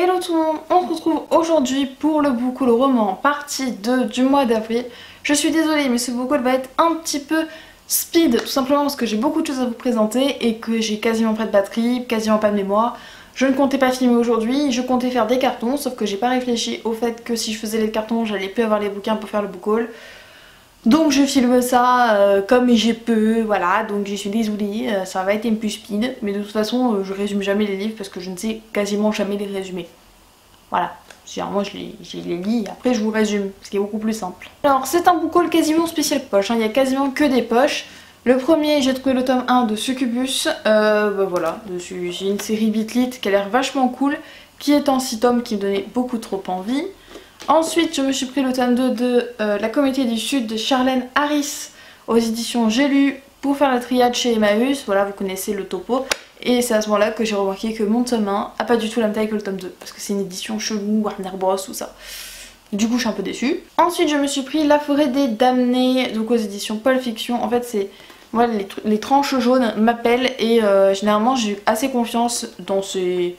Hello tout le monde, on se retrouve aujourd'hui pour le book haul roman partie 2 du mois d'avril. Je suis désolée mais ce book haul va être un petit peu speed, tout simplement parce que j'ai beaucoup de choses à vous présenter et que j'ai quasiment pas de batterie, quasiment pas de mémoire. Je ne comptais pas filmer aujourd'hui, je comptais faire des cartons, sauf que j'ai pas réfléchi au fait que si je faisais les cartons, j'allais plus avoir les bouquins pour faire le book haul. Donc je filme ça comme j'ai peux, voilà, donc je suis désolée, ça va être un peu speed, mais de toute façon je résume jamais les livres parce que je ne sais quasiment jamais les résumer. Voilà, généralement je les lis, après je vous résume, ce qui est beaucoup plus simple. Alors c'est un book haul quasiment spécial poche, hein. Il n'y a quasiment que des poches. Le premier, j'ai trouvé le tome 1 de Succubus, voilà, c'est une série Bitlit qui a l'air vachement cool, qui est en 6 tomes qui me donnait beaucoup trop envie. Ensuite, je me suis pris le tome 2 de La Communauté du Sud de Charlène Harris aux éditions J'ai lu pour faire la triade chez Emmaüs. Voilà, vous connaissez le topo. Et c'est à ce moment-là que j'ai remarqué que mon tome 1 a pas du tout la même taille que le tome 2 parce que c'est une édition chelou, Warner Bros, tout ça. Du coup, je suis un peu déçue. Ensuite, je me suis pris La Forêt des Damnés, donc aux éditions Pulp Fiction. En fait, c'est voilà, les tranches jaunes m'appellent et généralement, j'ai eu assez confiance dans ces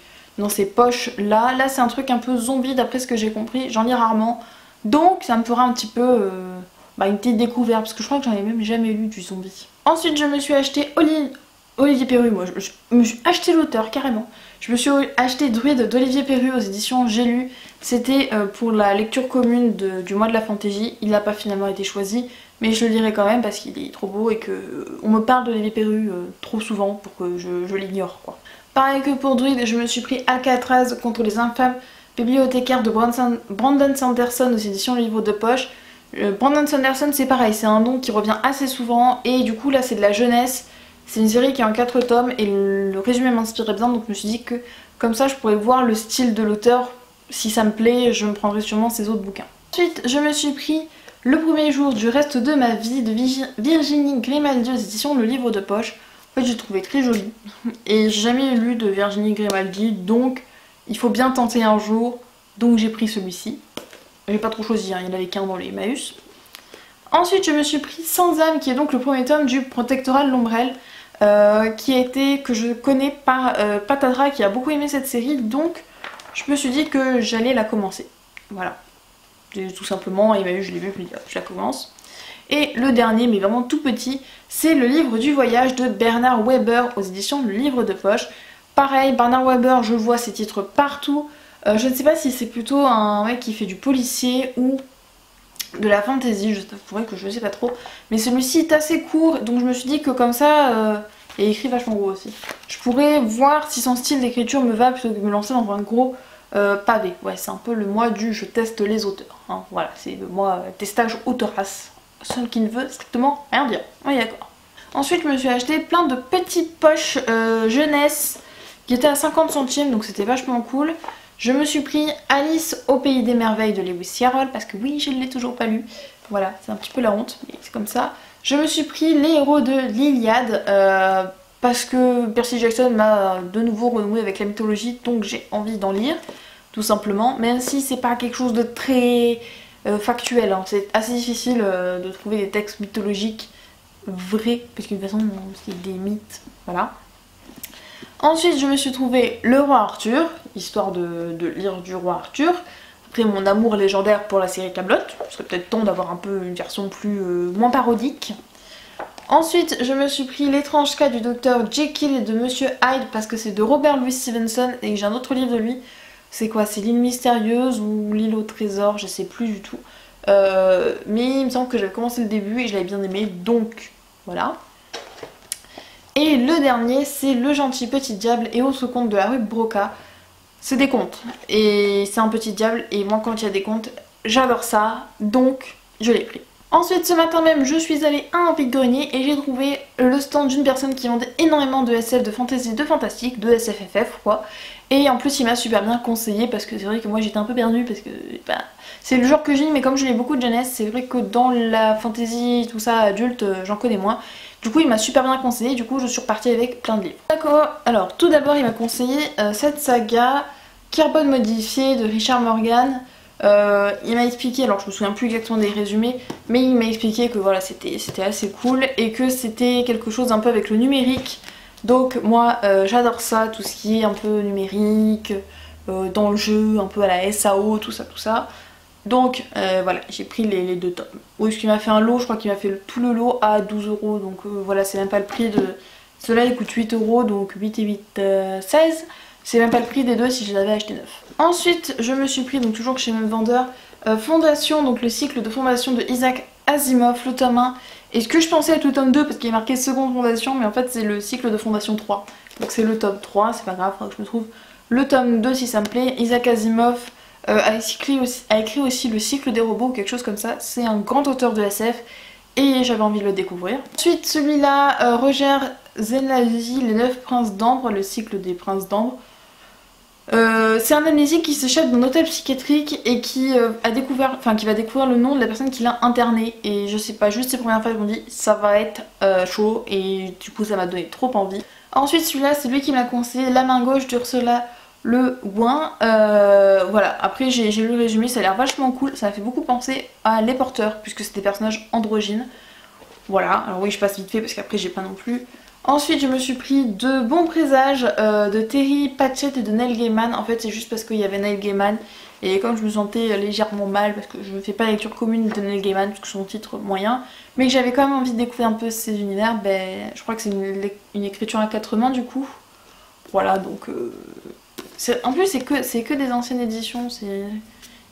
poches là. Là c'est un truc un peu zombie d'après ce que j'ai compris, j'en lis rarement. Donc ça me fera un petit peu une petite découverte parce que je crois que j'en ai même jamais lu du zombie. Ensuite je me suis acheté Olivier Perru, moi je me suis acheté l'auteur carrément. Je me suis acheté Druide d'Olivier Perru aux éditions J'ai lu. C'était pour la lecture commune du mois de la fantaisie. Il n'a pas finalement été choisi mais je le lirai quand même parce qu'il est trop beau et que on me parle d'Olivier Perru trop souvent pour que je l'ignore quoi. Pareil que pour Druide, je me suis pris Alcatraz contre les infâmes bibliothécaires de Brandon Sanderson aux éditions Livre de Poche. Brandon Sanderson c'est pareil, c'est un nom qui revient assez souvent et du coup là c'est de la jeunesse. C'est une série qui est en 4 tomes et le résumé m'inspirait bien donc je me suis dit que comme ça je pourrais voir le style de l'auteur. Si ça me plaît, je me prendrai sûrement ses autres bouquins. Ensuite je me suis pris Le premier jour du reste de ma vie de Virginie Grimaldi aux éditions Le Livre de Poche. En fait j'ai trouvé très joli et j'ai jamais lu de Virginie Grimaldi donc il faut bien tenter un jour, donc j'ai pris celui-ci. J'ai pas trop choisi, hein. Il n'y en avait qu'un dans les Emmaüs. Ensuite je me suis pris Sans âme qui est donc le premier tome du Protectorat de l'Ombrelle que je connais par Patadra qui a beaucoup aimé cette série donc je me suis dit que j'allais la commencer. Voilà, tout simplement Emmaüs je l'ai vu, je la commence. Et le dernier, mais vraiment tout petit, c'est Le Livre du Voyage de Bernard Weber aux éditions Le Livre de Poche. Pareil, Bernard Weber, je vois ses titres partout. Je ne sais pas si c'est plutôt un mec qui fait du policier ou de la fantasy, je t'avouerai que je ne sais pas trop. Mais celui-ci est assez court, donc je me suis dit que comme ça, et écrit vachement gros aussi. Je pourrais voir si son style d'écriture me va plutôt que de me lancer dans un gros pavé. Ouais, c'est un peu le mois du je teste les auteurs. Hein. Voilà, c'est le mois testage autorace. Seul qui ne veut strictement rien dire. Oui d'accord. Ensuite je me suis acheté plein de petites poches jeunesse qui étaient à 50 centimes donc c'était vachement cool. Je me suis pris Alice au pays des merveilles de Lewis Carroll parce que oui je ne l'ai toujours pas lu. Voilà c'est un petit peu la honte mais c'est comme ça. Je me suis pris Les héros de l'Iliade parce que Percy Jackson m'a de nouveau renoué avec la mythologie donc j'ai envie d'en lire tout simplement. Même si c'est pas quelque chose de très factuel, hein. C'est assez difficile de trouver des textes mythologiques vrais, parce qu'une façon c'est des mythes, voilà. Ensuite je me suis trouvé Le Roi Arthur, histoire de lire du Roi Arthur. Après mon amour légendaire pour la série Kaamelott, ce serait peut-être temps d'avoir un peu une version moins parodique. Ensuite je me suis pris L'étrange cas du docteur Jekyll et de Monsieur Hyde parce que c'est de Robert Louis Stevenson et que j'ai un autre livre de lui. C'est quoi? C'est L'île mystérieuse ou L'île au trésor? Je sais plus du tout. Mais il me semble que j'avais commencé le début et je l'avais bien aimé, donc voilà. Et le dernier, c'est Le gentil petit diable et autres contes de la rue Broca. C'est des contes et c'est un petit diable et moi quand il y a des contes, j'adore ça, donc je l'ai pris. Ensuite ce matin même je suis allée à un vide-grenier et j'ai trouvé le stand d'une personne qui vendait énormément de SF, de fantasy, de fantastique, de SFFF quoi. Et en plus il m'a super bien conseillé parce que c'est vrai que moi j'étais un peu perdue parce que c'est le genre que j'ai mais comme je lis beaucoup de jeunesse c'est vrai que dans la fantasy tout ça adulte j'en connais moins. Du coup il m'a super bien conseillé, du coup je suis repartie avec plein de livres. D'accord, alors tout d'abord il m'a conseillé cette saga Carbone modifié de Richard Morgan. Il m'a expliqué, alors je me souviens plus exactement des résumés, mais il m'a expliqué que voilà c'était assez cool et que c'était quelque chose un peu avec le numérique. Donc moi j'adore ça, tout ce qui est un peu numérique, dans le jeu, un peu à la SAO, tout ça, tout ça. Donc voilà, j'ai pris les deux tomes. Oui, ce qui m'a fait un lot, je crois qu'il m'a fait tout le lot à 12 €. Donc voilà, c'est même pas le prix de... Ceux-là ils coûtent 8 €, donc 8 et 8, 16. C'est même pas le prix des deux si je l'avais acheté neuf. Ensuite, je me suis pris, donc toujours chez le même vendeur, Fondation, donc le cycle de Fondation de Isaac Asimov, le tome 1. Et ce que je pensais être le tome 2 parce qu'il est marqué seconde Fondation, mais en fait c'est le cycle de Fondation 3. Donc c'est le tome 3, c'est pas grave, faudra que je me trouve le tome 2 si ça me plaît. Isaac Asimov a écrit aussi le cycle des robots ou quelque chose comme ça. C'est un grand auteur de SF et j'avais envie de le découvrir. Ensuite celui-là, Roger Zelazny, les 9 princes d'ambre, le cycle des princes d'ambre. C'est un amnésique qui s'échappe d'un hôtel psychiatrique et qui va découvrir le nom de la personne qui l'a interné. Et je sais pas, juste ces premières fois je me dis ça va être chaud et du coup ça m'a donné trop envie. Ensuite celui-là c'est lui qui m'a conseillé La main gauche d'Ursula Le Guin. Voilà, après j'ai lu le résumé, ça a l'air vachement cool, ça m'a fait beaucoup penser à Les Porteurs puisque c'est des personnages androgynes. Voilà, alors oui je passe vite fait parce qu'après j'ai pas non plus. Ensuite je me suis pris de bons présages de Terry Pratchett et de Neil Gaiman. En fait c'est juste parce qu'il y avait Neil Gaiman et comme je me sentais légèrement mal parce que je ne fais pas la lecture commune de Neil Gaiman parce que son titre moyen, mais que j'avais quand même envie de découvrir un peu ces univers, ben je crois que c'est une écriture à 4 mains du coup. Voilà donc en plus c'est que des anciennes éditions,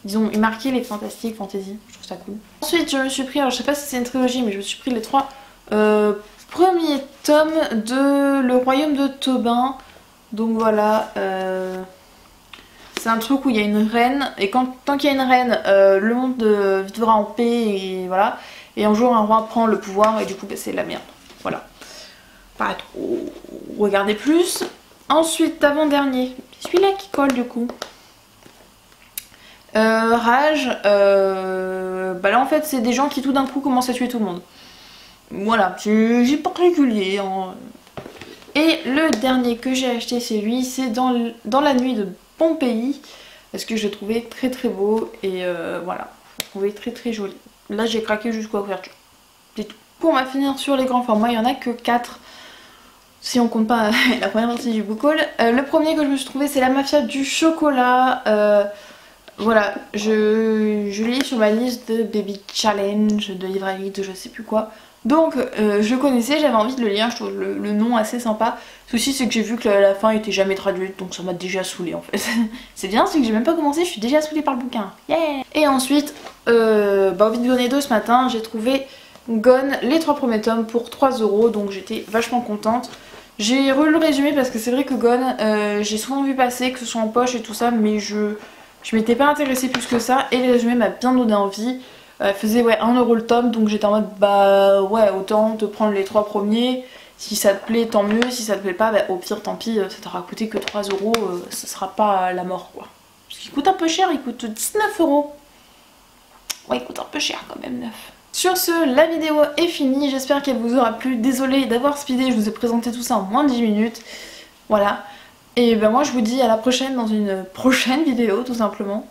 ils ont marqué les fantastiques, fantasy, je trouve ça cool. Ensuite je me suis pris, alors je sais pas si c'est une trilogie mais je me suis pris les 3 premier tome de Le Royaume de Tobin. Donc voilà, c'est un truc où il y a une reine et tant qu'il y a une reine, le monde vivra en paix et voilà. Et un jour un roi prend le pouvoir et du coup bah, c'est la merde. Voilà. Pas trop regarder plus. Ensuite, avant-dernier, celui-là qui colle du coup. Rage, bah là en fait c'est des gens qui tout d'un coup commencent à tuer tout le monde. Voilà, j'ai particulier. Hein. Et le dernier que j'ai acheté c'est lui, c'est dans la nuit de Pompéi. Parce que je l'ai trouvé très très beau et voilà, je l'ai trouvé très très joli. Là j'ai craqué jusqu'à l'ouverture. C'est tout. Pour ma finir sur les grands formats, il n'y en a que 4. Si on compte pas la première partie du book haul. Le premier que je me suis trouvé c'est La Mafia du chocolat. Voilà, je lis sur ma liste de Baby Challenge, de livre à vide, de je sais plus quoi. Donc je connaissais, j'avais envie de le lire, je trouve le nom assez sympa. Le souci c'est que j'ai vu que la fin était jamais traduite, donc ça m'a déjà saoulée en fait. C'est bien, c'est que j'ai même pas commencé, je suis déjà saoulée par le bouquin. Yeah. Et ensuite, au Vide-Grenier 2 ce matin, j'ai trouvé Gone, les 3 premiers tomes pour 3 €, donc j'étais vachement contente. J'ai relu le résumé parce que c'est vrai que Gone, j'ai souvent vu passer, que ce soit en poche et tout ça, mais je m'étais pas intéressée plus que ça et le résumé m'a bien donné envie. Elle faisait ouais 1 € le tome, donc j'étais en mode bah ouais autant te prendre les 3 premiers. Si ça te plaît tant mieux, si ça te plaît pas, bah, au pire tant pis, ça t'aura coûté que 3 €, ça sera pas la mort quoi. Parce qu'il coûte un peu cher, il coûte 19 €. Ouais il coûte un peu cher quand même, 9. Sur ce, la vidéo est finie, j'espère qu'elle vous aura plu. Désolée d'avoir speedé, je vous ai présenté tout ça en moins de 10 minutes. Voilà. Et ben moi je vous dis à la prochaine dans une prochaine vidéo tout simplement.